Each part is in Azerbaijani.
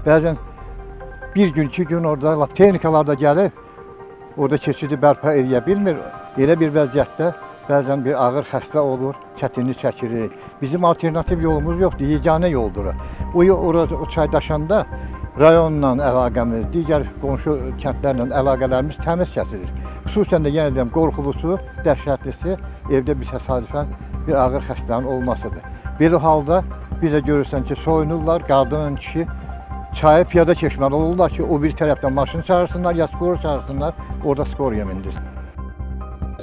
Bəzən bir gün, 2 gün orada texnikalar da gəlir, orada keçidi bərpa edə bilmir. Elə bir vəziyyətdə bəzən bir ağır xəstə olur, çətinlik çəkirik. Bizim alternativ yolumuz yoxdur, yeganə yoldur. O çay daşanda rayonla əlaqəmiz, digər qonşu kəndlərlə əlaqələrimiz təmiz kəsilir. Xüsusən də yenə deyirəm, qorxulusu, dəhşətlisi evdə bir təsadüfən bir ağır xəstənin olmasıdır. Belə halda bir də görürsən ki, soyunurlar, qadın, kişi çayı piyada keçməli olurlar ki, o bir tərəfdən maşın çağırsınlar, ya skor çağırsınlar, orada skor yemindir.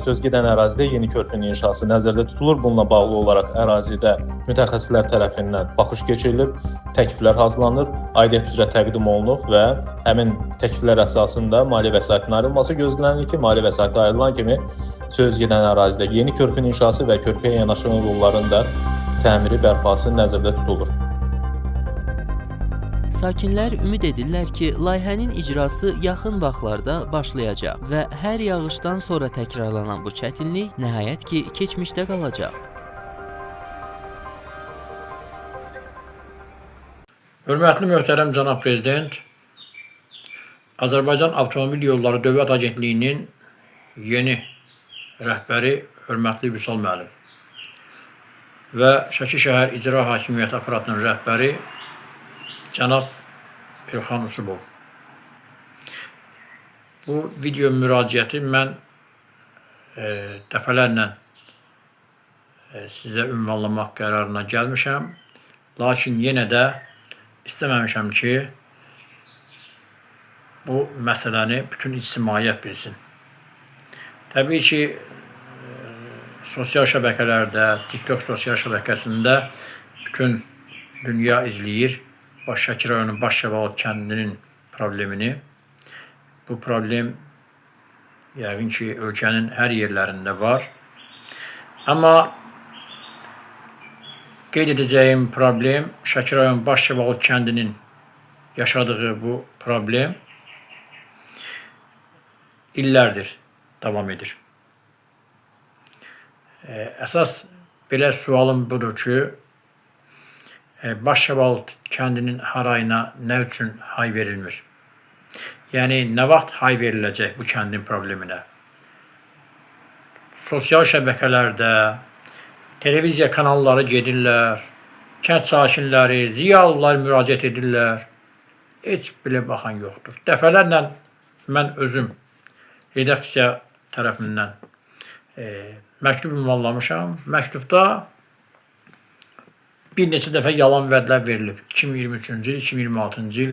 Söz gedən ərazidə yeni körpünün inşası nəzərdə tutulur. Bununla bağlı olaraq ərazidə mütəxəssislər tərəfindən baxış keçirilib, təkliflər hazırlanır, aidiyyət üzrə təqdim olunub və həmin təkliflər əsasında maliyyə vəsaitinin ayrılması gözlənilir ki, maliyyə vəsaiti ayrılan kimi söz gedən ərazidə yeni körpünün inşası və körpüyə yanaşan yolların da təmiri, bərpası nəzərdə tutulur. Sakinlər ümid edirlər ki, layihənin icrası yaxın vaxtlarda başlayacaq və hər yağışdan sonra təkrarlanan bu çətinlik nəhayət ki, keçmişdə qalacaq. Hörmətli möhtərəm cənab prezident, Azərbaycan Avtomobil Yolları Dövlət Agentliyinin yeni rəhbəri hörmətli Vüsal müəllim və Şəki şəhər İcra Hakimiyyəti aparatının rəhbəri cənab İlxan Usubov. Bu video müraciəti mən dəfələrlə sizə ünvanlamaq qərarına gəlmişəm. Lakin yenə də istəməmişəm ki, bu məsələni bütün ictimaiyyət bilsin. Təbii ki, sosial şəbəkələrdə, TikTok sosial şəbəkəsində bütün dünya izləyir. Şəki rayonunun Başşəvalıd kəndinin problemini. Bu problem yəqin ki, ölkənin hər yerlərində var. Amma qeyd edəcəyim problem, Şəki rayonunun Başşəvalıd kəndinin yaşadığı bu problem illərdir davam edir. Əsas belə sualım budur ki, Başşəvalıd kəndinin harayına nə üçün hay verilmir? Yəni, nə vaxt hay veriləcək bu kəndin probleminə? Sosial şəbəkələrdə, televiziya kanalları gedirlər, kənd sakinləri, ziyalılar müraciət edirlər. Heç belə baxan yoxdur. Dəfələrlə mən özüm redaksiya tərəfindən məktub ünvanlamışam. Məktubda bir neçə dəfə yalan vədlər verilib. 2023-cü il, 2026-cı il.